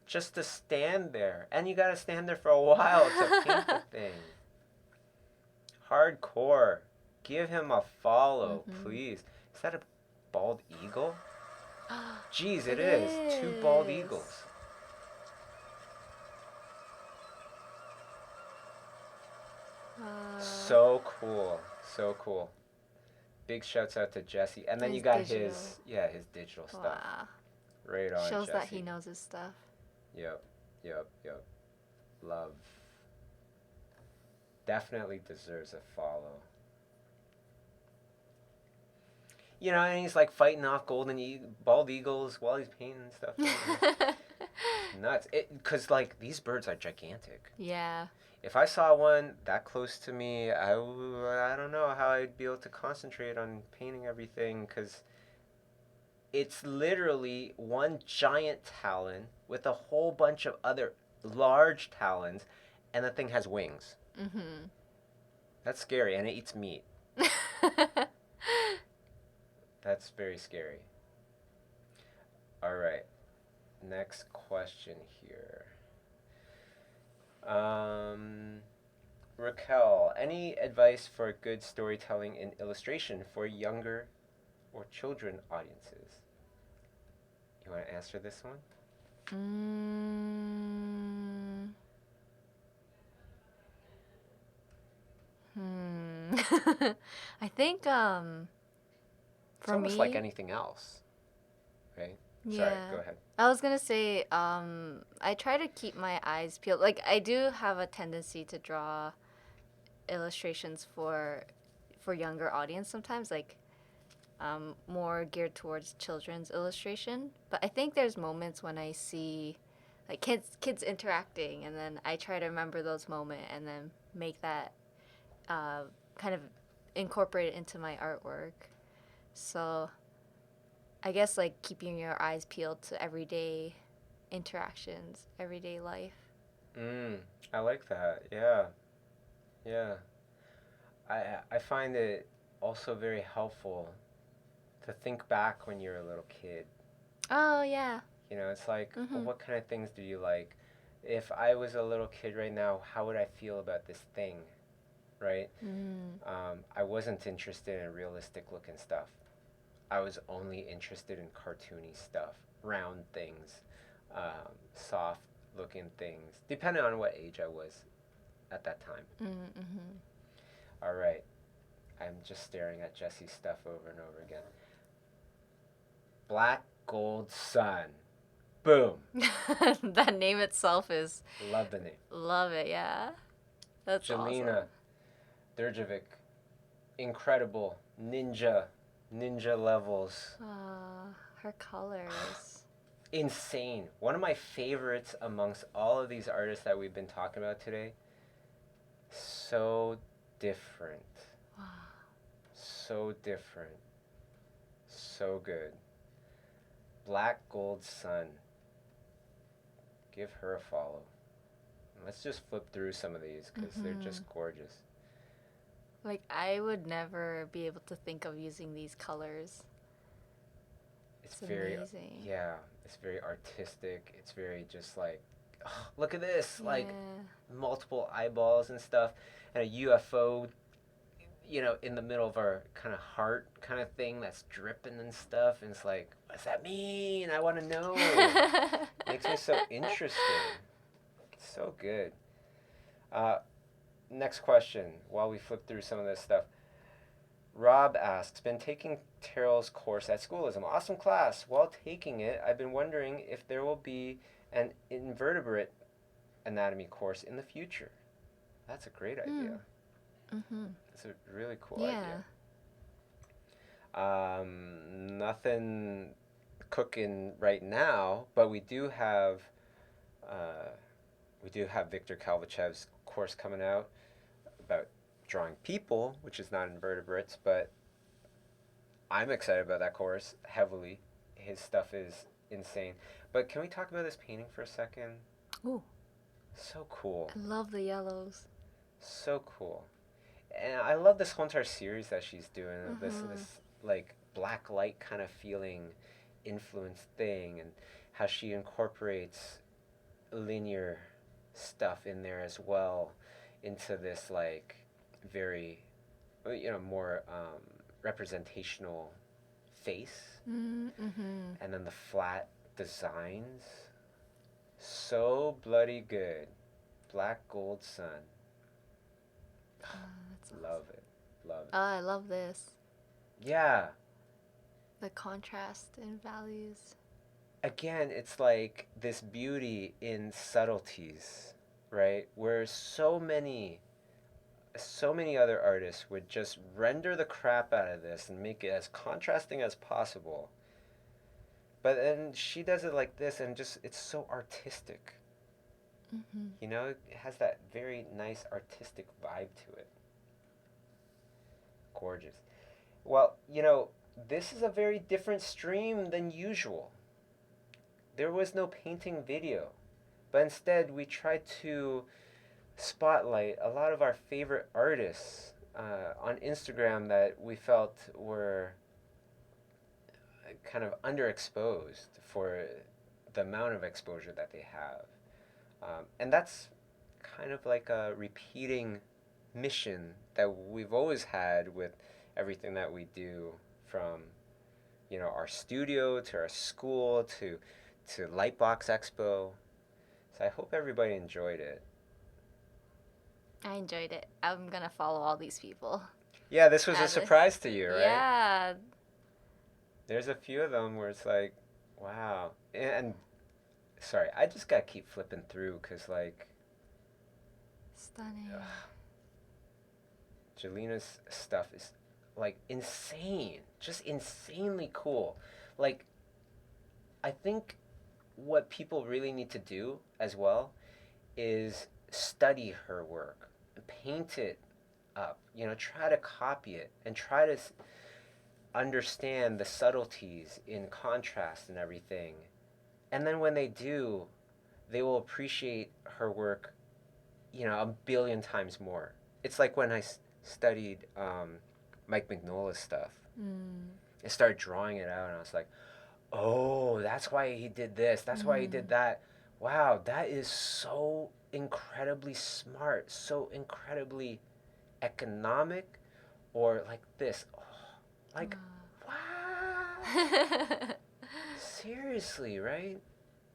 just to stand there, and you gotta stand there for a while to paint the thing. Hardcore. Give him a follow, please. Is that a bald eagle? Jeez, it is. 2 bald eagles. So cool. So cool. Big shouts out to Jesse. And then you got digital. his digital stuff. Wow. Right on, Shows Jesse. that he knows his stuff. Yep. Love. Definitely deserves a follow. You know, and he's like fighting off bald eagles while he's painting and stuff. Nuts. Because like these birds are gigantic. Yeah. If I saw one that close to me, I don't know how I'd be able to concentrate on painting everything, because it's literally one giant talon with a whole bunch of other large talons, and the thing has wings. Mm-hmm. That's scary, and it eats meat. That's very scary. All right. Next question here. Raquel, any advice for good storytelling in illustration for younger or children audiences? You want to answer this one? I think It's almost like anything else, right? Yeah. Sorry, go ahead. I was gonna say, I try to keep my eyes peeled. Like, I do have a tendency to draw illustrations for younger audience sometimes, like more geared towards children's illustration. But I think there's moments when I see like kids interacting, and then I try to remember those moments and then make that kind of incorporate it into my artwork. So I guess like keeping your eyes peeled to everyday interactions, everyday life. I like that. Yeah. I find it also very helpful to think back when you're a little kid. Oh, yeah. You know, it's like, well, what kind of things do you like? If I was a little kid right now, how would I feel about this thing, right? I wasn't interested in realistic looking stuff. I was only interested in cartoony stuff, round things, soft looking things, depending on what age I was at that time. All right. I'm just staring at Jesse's stuff over and over again. Black Gold Sun. Boom. That name itself is... Love the name. Love it, yeah. That's Jelena, awesome. Djurdjevic. Incredible. Ninja levels. Her colors. Insane. One of my favorites amongst all of these artists that we've been talking about today. So different. Wow. So different. So good. Black Gold Sun. Give her a follow. Let's just flip through some of these because they're just gorgeous. Like, I would never be able to think of using these colors. It's very amazing. Yeah, it's very artistic. It's very just like, oh, look at this, like multiple eyeballs and stuff, and a UFO, you know, in the middle of our kind of heart kind of thing that's dripping and stuff, and it's like, what does that mean? I want to know. Makes me so interested. So good. Next question, while we flip through some of this stuff. Rob asks, been taking Terrell's course at Schoolism. Awesome class. While taking it, I've been wondering if there will be an invertebrate anatomy course in the future. That's a great idea. It's a really cool idea. Nothing cooking right now, but we do have Victor Kalvachev's course coming out about drawing people, which is not invertebrates, but I'm excited about that course heavily. His stuff is insane. But can we talk about this painting for a second? Ooh. So cool. I love the yellows. So cool. And I love this whole entire series that she's doing. This like black light kind of feeling influence thing, and how she incorporates linear stuff in there as well into this like very more representational face. And then the flat designs, so bloody good. Black gold sun. Love it. Love it. Oh, I love this. Yeah. The contrast in values. Again, it's like this beauty in subtleties, right? Where so many other artists would just render the crap out of this and make it as contrasting as possible. But then she does it like this, and just it's so artistic. You know, it has that very nice artistic vibe to it. Gorgeous. Well, this is a very different stream than usual. There was no painting video, but instead we tried to spotlight a lot of our favorite artists on Instagram that we felt were kind of underexposed for the amount of exposure that they have. And that's kind of like a repeating mission that we've always had with everything that we do, from our studio to our school to Lightbox Expo. So I hope everybody enjoyed it. I enjoyed it. I'm gonna follow all these people. Yeah, this was a surprise to you, right? Yeah. There's a few of them where it's like, wow. And sorry, I just gotta keep flipping through because like, stunning. Jelena's stuff is like insane, just insanely cool. Like, I think what people really need to do as well is study her work, paint it up, try to copy it, and try to understand the subtleties in contrast and everything. And then when they do, they will appreciate her work, a billion times more. It's like when I studied Mike Mignola's stuff. I started drawing it out, and I was like, oh, that's why he did this. That's why he did that. Wow, that is so incredibly smart, so incredibly economic, or like this. Oh, like, wow. Seriously, right?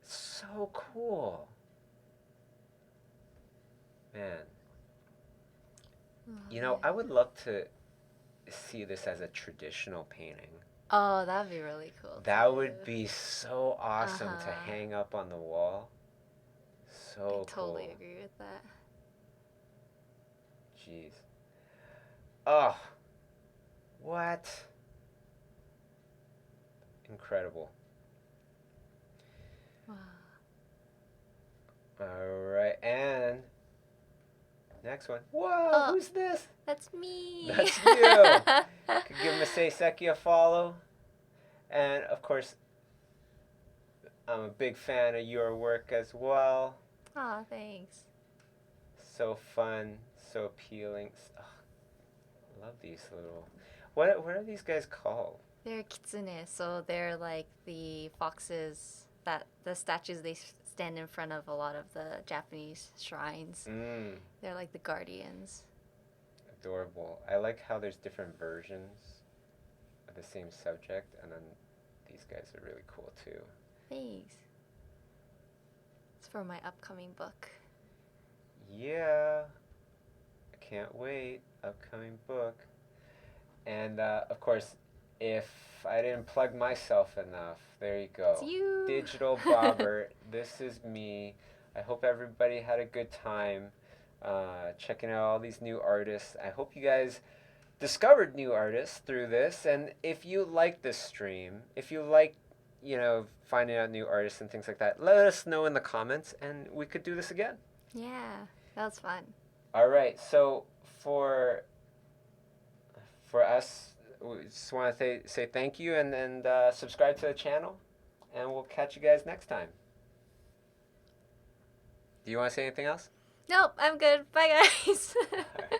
So cool. Man. I would love to see this as a traditional painting. Oh, that'd be really cool. That would be so awesome to hang up on the wall. So I totally cool. agree with that. Jeez. Oh. What? Incredible. Wow. All right, and next one. Whoa, who's this? That's me. That's you. Could give Masae Seki a follow. And of course, I'm a big fan of your work as well. Aw, thanks. So fun, so appealing. Oh, I love these little... What are these guys called? They're kitsune, so they're like the foxes, that the statues they stand in front of a lot of the Japanese shrines. They're like the guardians. Adorable. I like how there's different versions of the same subject, and then these guys are really cool too. Thanks. It's for my upcoming book. Yeah. I can't wait. Upcoming book. And of course, if I didn't plug myself enough, there you go. It's you. Digital Bobber. This is me. I hope everybody had a good time checking out all these new artists. I hope you guys discovered new artists through this. And if you like this stream, if you like, finding out new artists and things like that, let us know in the comments, and we could do this again. Yeah, that was fun. All right. So for us, we just want to say thank you, and subscribe to the channel, and we'll catch you guys next time. Do you want to say anything else? Nope, I'm good. Bye, guys. All right.